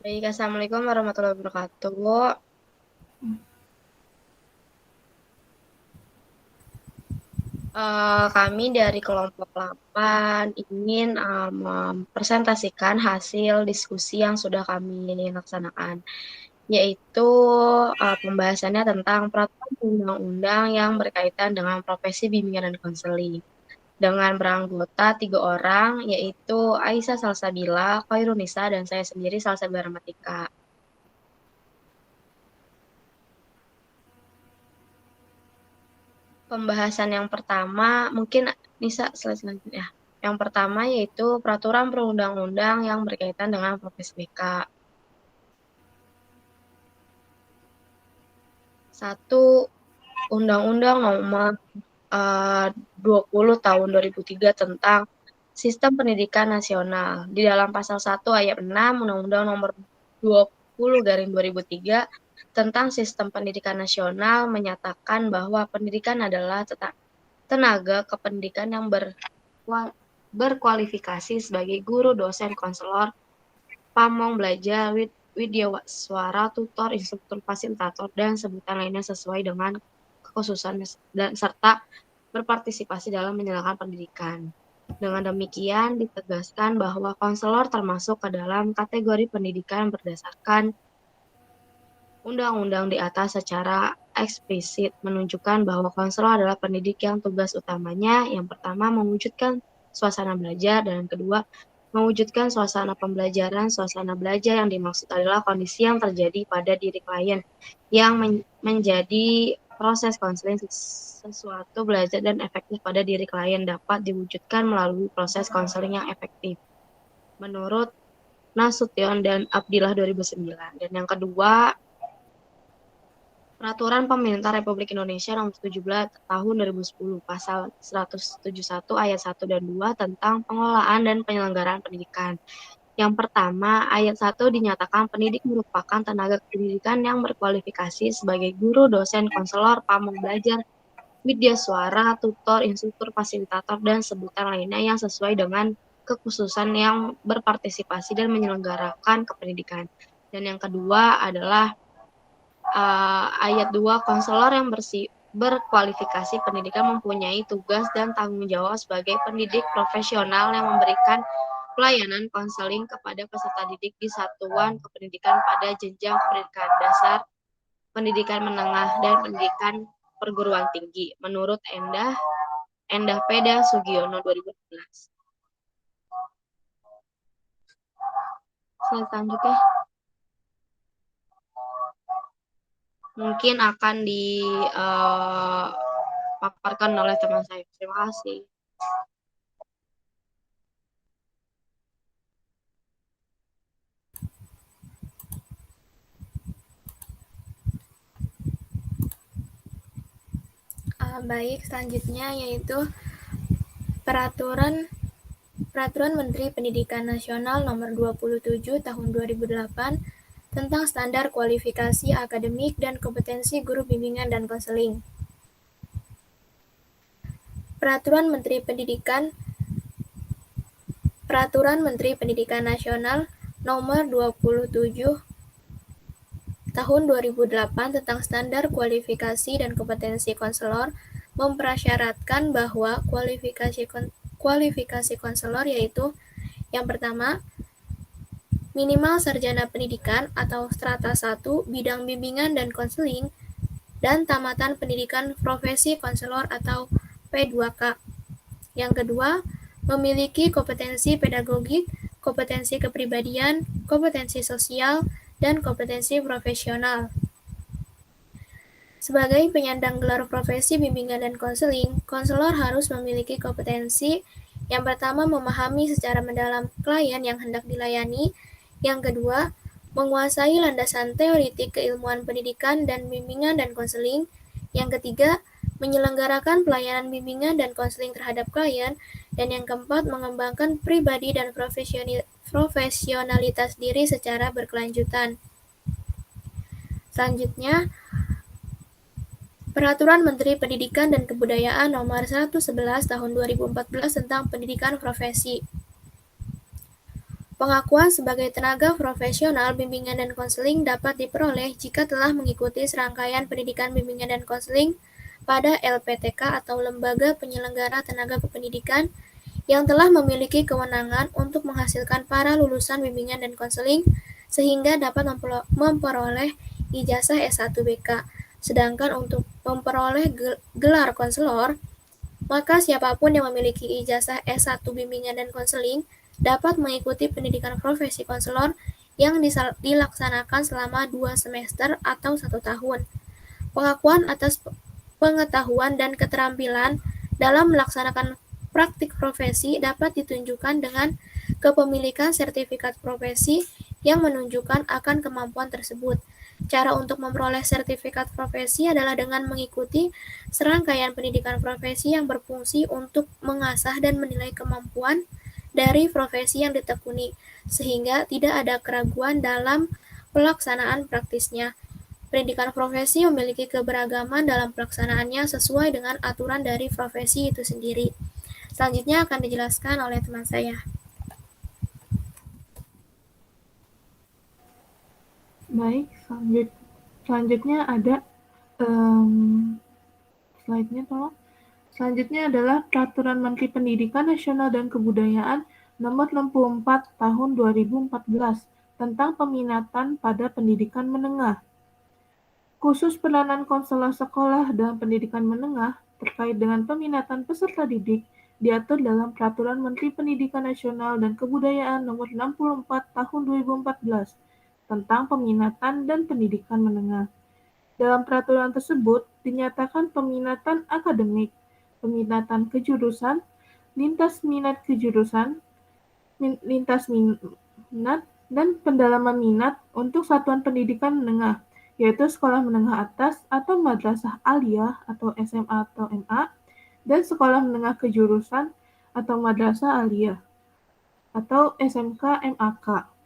Baik, Assalamualaikum warahmatullahi wabarakatuh. Kami dari kelompok 8 ingin mempresentasikan hasil diskusi yang sudah kami laksanakan, yaitu pembahasannya tentang peraturan undang-undang yang berkaitan dengan profesi bimbingan dan konseling. Dengan beranggota 3 orang, yaitu Aisyah Salsabila, Khairunisa, dan saya sendiri Salsabila Rahmatika. Pembahasan yang pertama, mungkin Nisa selanjutnya. Yang pertama yaitu peraturan perundang-undang yang berkaitan dengan profesi BK. Satu, Undang-Undang Nomor 20 Tahun 2003 tentang Sistem Pendidikan Nasional. Di dalam pasal 1 ayat 6 Undang-Undang Nomor 20/2003 tentang Sistem Pendidikan Nasional menyatakan bahwa pendidikan adalah tenaga kependidikan yang berkualifikasi sebagai guru, dosen, konselor, pamong belajar, widyawaswara, tutor, instruktur, fasilitator, dan sebutan lainnya sesuai dengan kekhususan dan serta berpartisipasi dalam menjalankan pendidikan. Dengan demikian, ditegaskan bahwa konselor termasuk ke dalam kategori pendidikan berdasarkan undang-undang di atas secara eksplisit menunjukkan bahwa konselor adalah pendidik yang tugas utamanya yang pertama mewujudkan suasana belajar dan yang kedua mewujudkan suasana pembelajaran. Suasana belajar yang dimaksud adalah kondisi yang terjadi pada diri klien yang menjadi proses konseling sesuatu belajar dan efektif pada diri klien dapat diwujudkan melalui proses konseling yang efektif. Menurut Nasution dan Abdillah 2009. Dan yang kedua, Peraturan Pemerintah Republik Indonesia Nomor 17 Tahun 2010 Pasal 171 Ayat 1 dan 2 tentang pengelolaan dan penyelenggaraan pendidikan. Yang pertama, ayat 1 dinyatakan pendidik merupakan tenaga pendidikan yang berkualifikasi sebagai guru, dosen, konselor, pamong belajar, widyaswara, tutor, instruktur, fasilitator, dan sebutan lainnya yang sesuai dengan kekhususan yang berpartisipasi dan menyelenggarakan kependidikan. Dan yang kedua adalah ayat 2, konselor yang berkualifikasi pendidikan mempunyai tugas dan tanggung jawab sebagai pendidik profesional yang memberikan pelayanan konseling kepada peserta didik di satuan kependidikan pada jenjang pendidikan dasar, pendidikan menengah, dan pendidikan perguruan tinggi. Menurut Endah Peda Sugiono 2016. Selanjutnya mungkin akan dipaparkan oleh teman saya. Terima kasih. Baik, selanjutnya yaitu Peraturan Menteri Pendidikan Nasional Nomor 27 Tahun 2008 tentang standar kualifikasi akademik dan kompetensi guru bimbingan dan konseling. Peraturan Menteri Pendidikan Nasional Nomor 27 Tahun 2008 tentang standar kualifikasi dan kompetensi konselor mempersyaratkan bahwa kualifikasi konselor yaitu yang pertama, minimal sarjana pendidikan atau strata 1 bidang bimbingan dan konseling dan tamatan pendidikan profesi konselor atau P2K. Yang kedua, memiliki kompetensi pedagogik, kompetensi kepribadian, kompetensi sosial, dan kompetensi profesional. Sebagai penyandang gelar profesi bimbingan dan konseling, konselor harus memiliki kompetensi yang pertama memahami secara mendalam klien yang hendak dilayani, yang kedua menguasai landasan teoritik keilmuan pendidikan dan bimbingan dan konseling, yang ketiga menyelenggarakan pelayanan bimbingan dan konseling terhadap klien, dan yang keempat mengembangkan pribadi dan profesionalitas diri secara berkelanjutan. Selanjutnya, Peraturan Menteri Pendidikan dan Kebudayaan Nomor 111 Tahun 2014 tentang Pendidikan Profesi. Pengakuan sebagai tenaga profesional bimbingan dan konseling dapat diperoleh jika telah mengikuti serangkaian pendidikan bimbingan dan konseling pada LPTK atau Lembaga Penyelenggara Tenaga Kependidikan yang telah memiliki kewenangan untuk menghasilkan para lulusan bimbingan dan konseling sehingga dapat memperoleh ijazah S1 BK. Sedangkan untuk memperoleh gelar konselor, maka siapapun yang memiliki ijazah S1 bimbingan dan konseling dapat mengikuti pendidikan profesi konselor yang dilaksanakan selama 2 semester atau 1 tahun. Pengakuan atas pengetahuan dan keterampilan dalam melaksanakan praktik profesi dapat ditunjukkan dengan kepemilikan sertifikat profesi yang menunjukkan akan kemampuan tersebut. Cara untuk memperoleh sertifikat profesi adalah dengan mengikuti serangkaian pendidikan profesi yang berfungsi untuk mengasah dan menilai kemampuan dari profesi yang ditekuni, sehingga tidak ada keraguan dalam pelaksanaan praktisnya. Pendidikan profesi memiliki keberagaman dalam pelaksanaannya sesuai dengan aturan dari profesi itu sendiri. Selanjutnya akan dijelaskan oleh teman saya. Baik, selanjutnya ada slide-nya tolong. Selanjutnya adalah Peraturan Menteri Pendidikan Nasional dan Kebudayaan Nomor 64 Tahun 2014 tentang peminatan pada pendidikan menengah. Khusus peranan konselor sekolah dalam pendidikan menengah terkait dengan peminatan peserta didik diatur dalam Peraturan Menteri Pendidikan Nasional dan Kebudayaan Nomor 64 Tahun 2014 tentang peminatan dan pendidikan menengah. Dalam peraturan tersebut dinyatakan peminatan akademik, peminatan kejurusan, lintas minat kejurusan, lintas minat, dan pendalaman minat untuk satuan pendidikan menengah, yaitu sekolah menengah atas atau madrasah aliyah atau SMA atau MA, dan sekolah menengah kejurusan atau madrasah aliyah atau SMK MAK.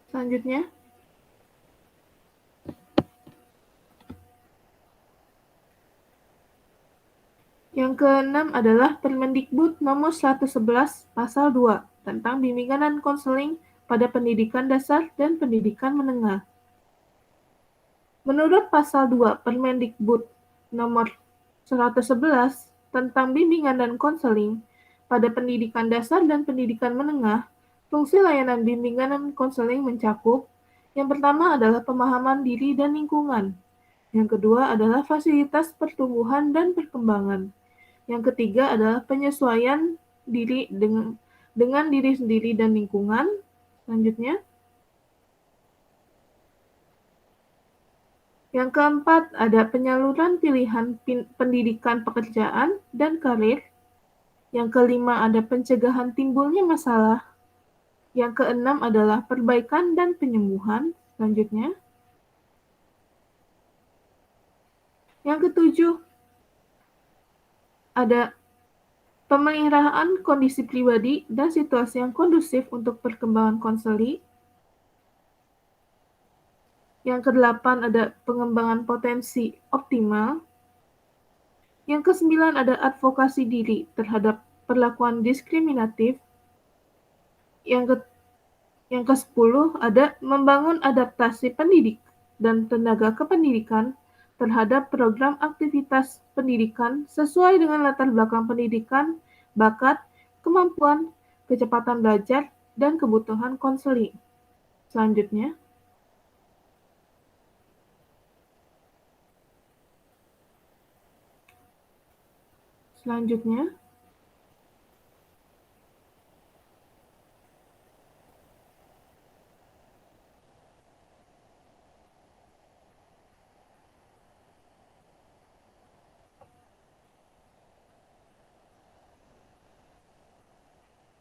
Selanjutnya, yang keenam adalah Permendikbud Nomor 111 Pasal 2 tentang bimbingan dan konseling pada pendidikan dasar dan pendidikan menengah. Menurut Pasal 2 Permendikbud Nomor 111 tentang bimbingan dan konseling pada pendidikan dasar dan pendidikan menengah, fungsi layanan bimbingan dan konseling mencakup: yang pertama adalah pemahaman diri dan lingkungan, yang kedua adalah fasilitas pertumbuhan dan perkembangan, yang ketiga adalah penyesuaian diri dengan diri sendiri dan lingkungan. Selanjutnya, yang keempat ada penyaluran pilihan pendidikan pekerjaan dan karir. Yang kelima ada pencegahan timbulnya masalah. Yang keenam adalah perbaikan dan penyembuhan. Selanjutnya, yang ketujuh ada pemeliharaan kondisi pribadi dan situasi yang kondusif untuk perkembangan konseli. Yang kedelapan ada pengembangan potensi optimal. Yang kesembilan ada advokasi diri terhadap perlakuan diskriminatif. Yang ke-10 ada membangun adaptasi pendidik dan tenaga kependidikan terhadap program aktivitas pendidikan sesuai dengan latar belakang pendidikan, bakat, kemampuan, kecepatan belajar, dan kebutuhan konseli. Selanjutnya,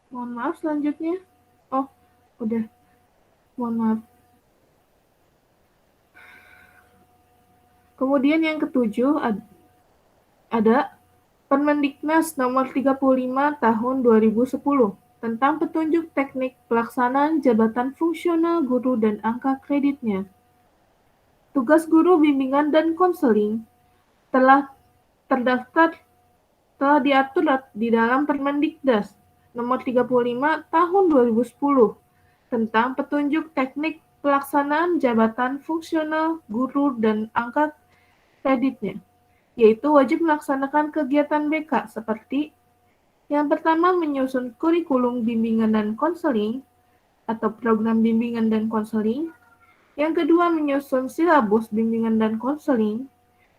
mohon maaf selanjutnya. Oh, udah. Mohon maaf. Kemudian yang ketujuh ada Permendiknas Nomor 35 Tahun 2010 tentang petunjuk teknik pelaksanaan jabatan fungsional guru dan angka kreditnya. Tugas guru bimbingan dan konseling telah terdaftar telah diatur di dalam Permendikdas nomor 35 tahun 2010 tentang petunjuk teknik pelaksanaan jabatan fungsional guru dan angka kreditnya, yaitu wajib melaksanakan kegiatan BK seperti yang pertama menyusun kurikulum bimbingan dan konseling atau program bimbingan dan konseling, yang kedua menyusun silabus bimbingan dan konseling,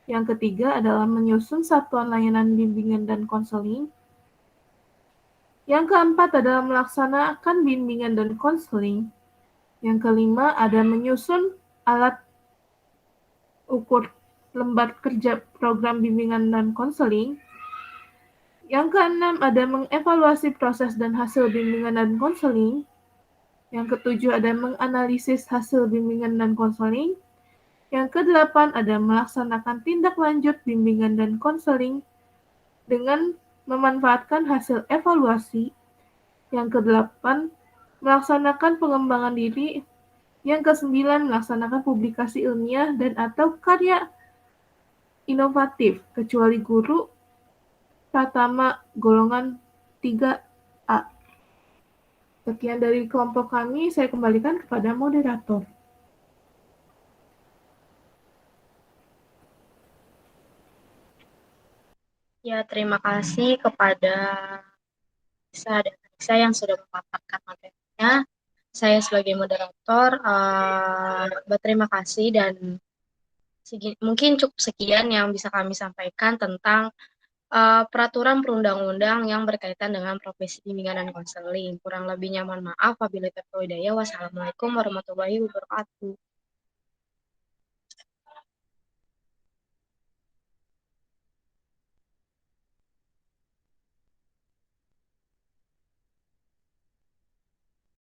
yang ketiga adalah menyusun satuan layanan bimbingan dan konseling, yang keempat adalah melaksanakan bimbingan dan konseling, yang kelima ada menyusun alat ukur lembar kerja program bimbingan dan konseling, yang keenam ada mengevaluasi proses dan hasil bimbingan dan konseling, yang ketujuh ada menganalisis hasil bimbingan dan konseling, yang kedelapan ada melaksanakan tindak lanjut bimbingan dan konseling dengan memanfaatkan hasil evaluasi, yang kedelapan melaksanakan pengembangan diri, yang kesembilan melaksanakan publikasi ilmiah dan atau karya inovatif, kecuali guru Pratama golongan 3A. Sekian dari kelompok kami, saya kembalikan kepada moderator. Ya, terima kasih kepada Nisa dan Nisa yang sudah memaparkan materinya. Saya sebagai moderator berterima kasih dan mungkin cukup sekian yang bisa kami sampaikan tentang peraturan perundang-undang yang berkaitan dengan profesi bimbingan dan konseling. Kurang lebihnya mohon maaf. Wabillahi taufiq wal hidayah. Wassalamualaikum warahmatullahi wabarakatuh.